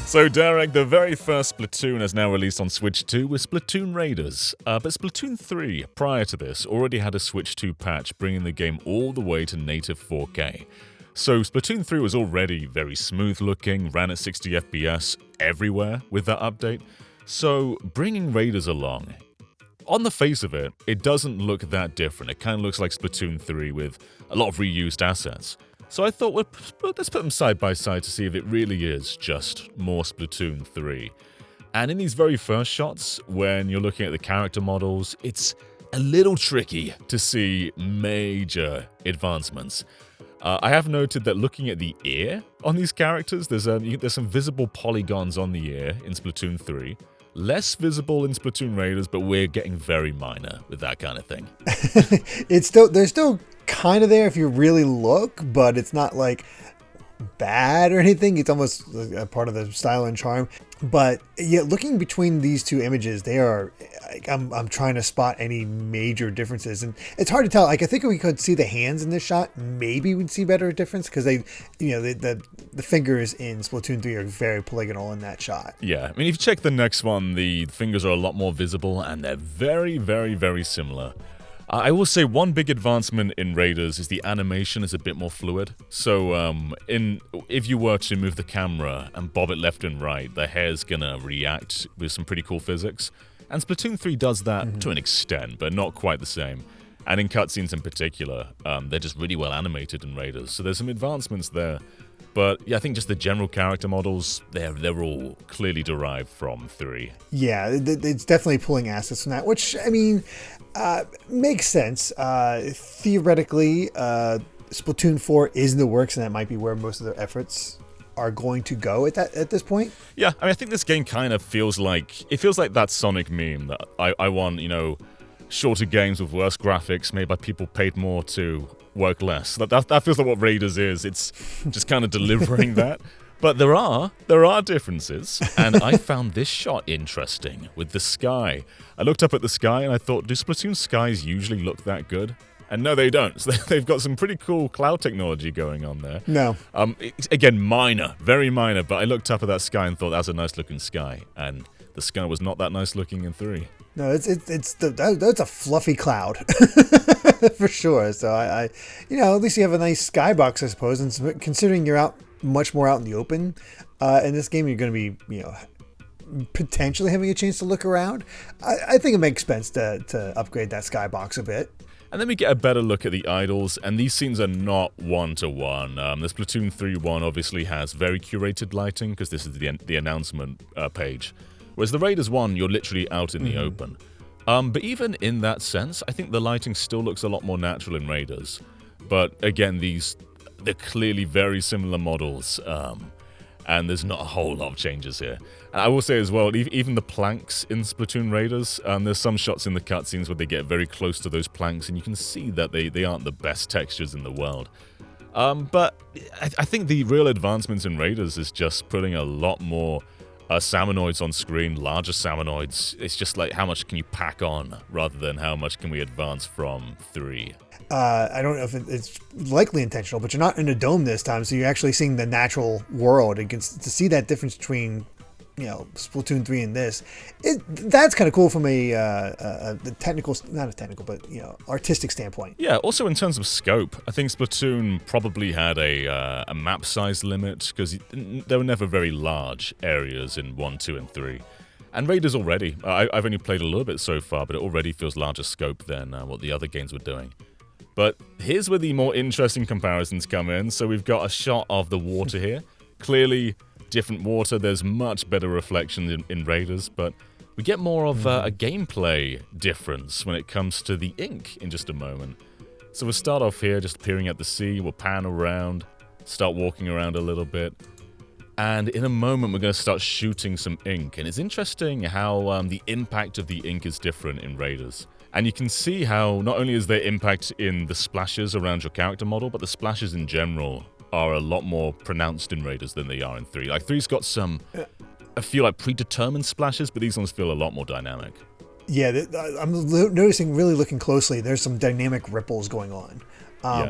So, Derek, the very first Splatoon is now released on Switch 2 with Splatoon Raiders. But Splatoon 3, prior to this, already had a Switch 2 patch bringing the game all the way to native 4K. So, Splatoon 3 was already very smooth looking, ran at 60 FPS everywhere with that update. So, bringing Raiders along, on the face of it, it doesn't look that different. It kind of looks like Splatoon 3 with a lot of reused assets. So I thought, well, let's put them side by side to see if it really is just more Splatoon 3. And in these very first shots, when you're looking at the character models, it's a little tricky to see major advancements. I have noted that looking at the ear on these characters, there's some visible polygons on the ear in Splatoon 3. Less visible in Splatoon Raiders, but we're getting very minor with that kind of thing. They're still kind of there if you really look, but it's not like bad or anything. It's almost a part of the style and charm. But yeah, looking between these two images, they are. I'm trying to spot any major differences, and it's hard to tell. Like, I think if we could see the hands in this shot, maybe we'd see better difference because the fingers in Splatoon 3 are very polygonal in that shot. Yeah, I mean, if you check the next one, the fingers are a lot more visible, and they're very, very, very similar. I will say one big advancement in Raiders is the animation is a bit more fluid. So if you were to move the camera and bob it left and right, the hair's gonna react with some pretty cool physics. And Splatoon 3 does that to an extent, but not quite the same. And in cutscenes in particular, they're just really well animated in Raiders. So there's some advancements there. But yeah, I think just the general character models, they're all clearly derived from 3. Yeah, it's definitely pulling assets from that, which, I mean, makes sense. Theoretically, Splatoon 4 is in the works, and that might be where most of their efforts are going to go at this point. Yeah, I mean, I think this game kind of feels like that Sonic meme that I want, shorter games with worse graphics made by people paid more to work less. That feels like what Raiders is. It's just kind of delivering that. But there are differences, and I found this shot interesting with the sky. I looked up at the sky and I thought, do Splatoon skies usually look that good? And no, they don't. So they've got some pretty cool cloud technology going on there. No. Again, minor, very minor, but I looked up at that sky and thought, that's a nice looking sky. And the sky was not that nice looking in 3. No, that's a fluffy cloud for sure. So I at least you have a nice skybox, I suppose. And considering you're much more out in the open in this game, you're going to be potentially having a chance to look around. I think it makes sense to upgrade that skybox a bit. And then we get a better look at the idols, and these scenes are not one-to-one. The Splatoon 3 one obviously has very curated lighting, because this is the announcement page. Whereas the Raiders one, you're literally out in the open. But even in that sense, I think the lighting still looks a lot more natural in Raiders. But again, they're clearly very similar models, and there's not a whole lot of changes here. And I will say as well, even the planks in Splatoon Raiders, there's some shots in the cutscenes where they get very close to those planks, and you can see that they aren't the best textures in the world. But I think the real advancements in Raiders is just putting a lot more salmonoids on screen, larger salmonoids. It's just like, how much can you pack on rather than how much can we advance from 3. I don't know if it's likely intentional, but you're not in a dome this time, so you're actually seeing the natural world. And to see that difference between Splatoon 3 and this, that's kind of cool from a technical, not a technical, but artistic standpoint. Yeah. Also in terms of scope, I think Splatoon probably had a map size limit because there were never very large areas in 1, 2, and 3. And Raiders already, I've only played a little bit so far, but it already feels larger scope than what the other games were doing. But here's where the more interesting comparisons come in. So we've got a shot of the water here. Clearly different water. There's much better reflection in Raiders, but we get more of a gameplay difference when it comes to the ink in just a moment. So we'll start off here just peering at the sea. We'll pan around, start walking around a little bit. And in a moment, we're going to start shooting some ink. And it's interesting how the impact of the ink is different in Raiders. And you can see how not only is there impact in the splashes around your character model, but the splashes in general are a lot more pronounced in Raiders than they are in 3. Like 3's got some, I feel like predetermined splashes, but these ones feel a lot more dynamic. Yeah, I'm noticing, really looking closely, there's some dynamic ripples going on.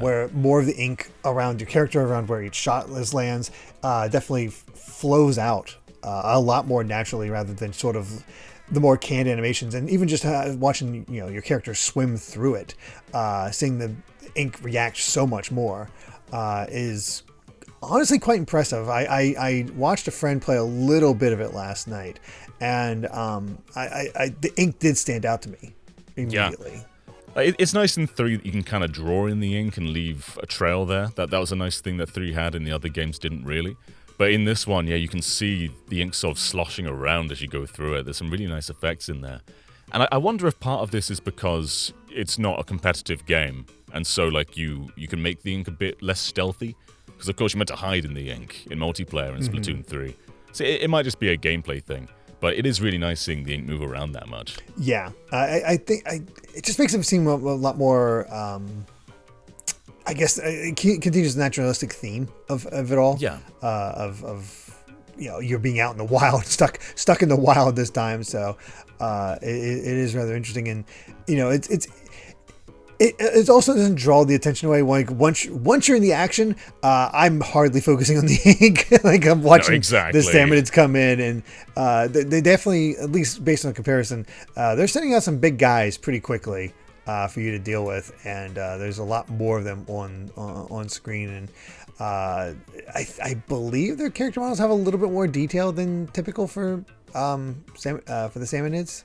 Where more of the ink around your character, around where each shot lands, definitely flows out a lot more naturally rather than sort of the more canned animations. And even just watching your character swim through it, seeing the ink react so much more is honestly quite impressive. I watched a friend play a little bit of it last night, and the ink did stand out to me immediately. Yeah. It's nice in 3 that you can kind of draw in the ink and leave a trail there. That was a nice thing that 3 had and the other games didn't really. But in this one, yeah, you can see the ink sort of sloshing around as you go through it. There's some really nice effects in there. And I wonder if part of this is because it's not a competitive game, and so like you can make the ink a bit less stealthy. Because of course you're meant to hide in the ink in multiplayer in Splatoon 3. So it might just be a gameplay thing. But it is really nice seeing the ink move around that much. Yeah, I think it just makes it seem a lot more. I guess it continues the naturalistic theme of it all. Yeah. Of you're being out in the wild, stuck in the wild this time. So it is rather interesting, and it also doesn't draw the attention away. Like once you're in the action, I'm hardly focusing on the ink. Like I'm watching the Staminids come in, and they definitely, at least based on the comparison, they're sending out some big guys pretty quickly for you to deal with, and there's a lot more of them on screen. And I believe their character models have a little bit more detail than typical for the Salmonids.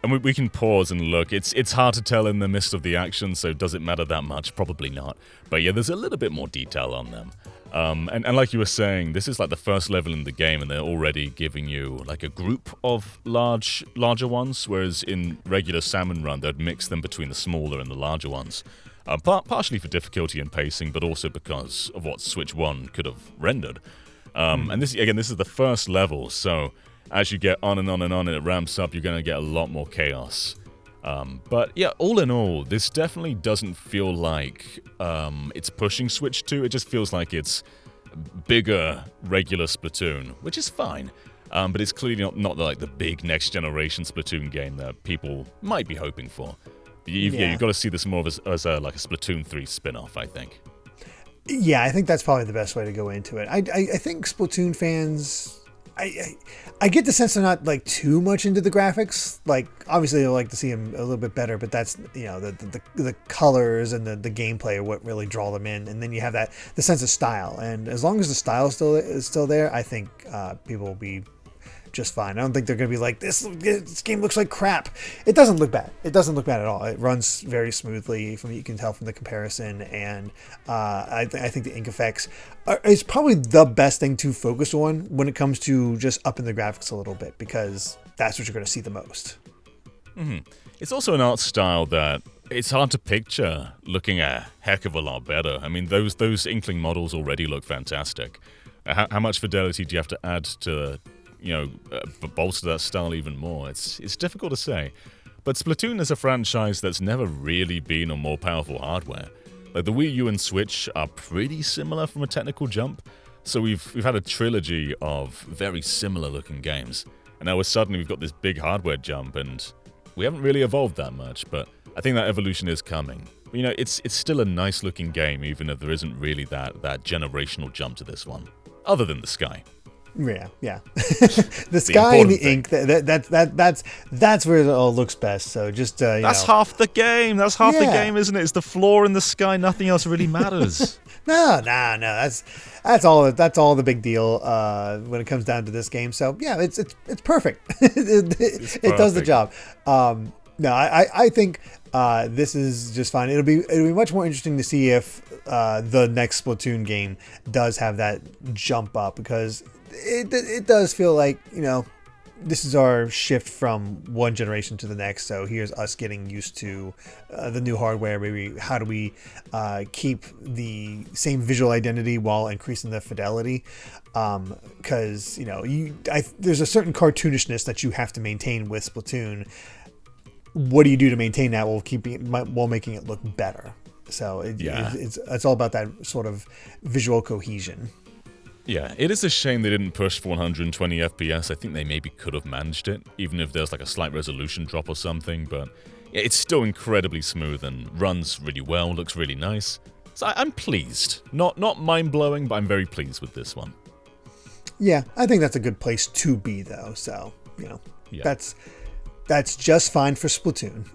And we can pause and look. It's hard to tell in the midst of the action, so does it matter that much? Probably not. But yeah, there's a little bit more detail on them. And like you were saying, this is like the first level in the game, and they're already giving you like a group of larger ones, whereas in regular Salmon Run, they'd mix them between the smaller and the larger ones. Partially for difficulty and pacing, but also because of what Switch 1 could have rendered. And this is the first level, so as you get on and on and on and it ramps up, you're going to get a lot more chaos. But yeah, all in all, this definitely doesn't feel like it's pushing Switch 2. It just feels like it's bigger regular Splatoon, which is fine. But it's clearly not like the big next generation Splatoon game that people might be hoping for. You've got to see this more as like a Splatoon 3 spin-off, I think. Yeah, I think that's probably the best way to go into it. I think Splatoon fans, I get the sense they're not like too much into the graphics. Like obviously they like to see them a little bit better, but that's the colors and the gameplay are what really draw them in. And then you have the sense of style, and as long as the style is still there, I think people will be just fine. I don't think they're going to be like, this game looks like crap. It doesn't look bad. It doesn't look bad at all. It runs very smoothly, from what you can tell from the comparison, and I think the ink effects is probably the best thing to focus on when it comes to just upping the graphics a little bit, because that's what you're going to see the most. Mm-hmm. It's also an art style that it's hard to picture looking a heck of a lot better. I mean, those Inkling models already look fantastic. How much fidelity do you have to add to bolster that style even more? It's difficult to say. But Splatoon is a franchise that's never really been on more powerful hardware. Like the Wii U and Switch are pretty similar from a technical jump, so we've had a trilogy of very similar looking games. And now suddenly we've got this big hardware jump, and we haven't really evolved that much, but I think that evolution is coming. It's still a nice looking game, even if there isn't really that generational jump to this one, other than the sky. Yeah. The sky and the ink. That's where it all looks best. So just that's half the game. That's half the game, isn't it? It's the floor and the sky. Nothing else really matters. No. That's all the big deal when it comes down to this game. So yeah, it's perfect. It does the job. No, I think this is just fine. It'll be much more interesting to see if the next Splatoon game does have that jump up, because it does feel like, this is our shift from one generation to the next. So here's us getting used to the new hardware. Maybe how do we keep the same visual identity while increasing the fidelity? Because there's a certain cartoonishness that you have to maintain with Splatoon. What do you do to maintain that while making it look better? So it's all about that sort of visual cohesion. Yeah, it is a shame they didn't push for 120 FPS. I think they maybe could have managed it, even if there's like a slight resolution drop or something, but it's still incredibly smooth and runs really well, looks really nice. So I'm pleased. Not mind-blowing, but I'm very pleased with this one. Yeah, I think that's a good place to be, though. So, you know, Yeah. that's just fine for Splatoon.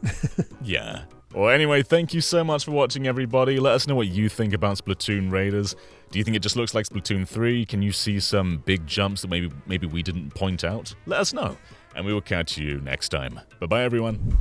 Yeah. Well, anyway, thank you so much for watching, everybody. Let us know what you think about Splatoon Raiders. Do you think it just looks like Splatoon 3? Can you see some big jumps that maybe we didn't point out? Let us know, and we will catch you next time. Bye-bye, everyone.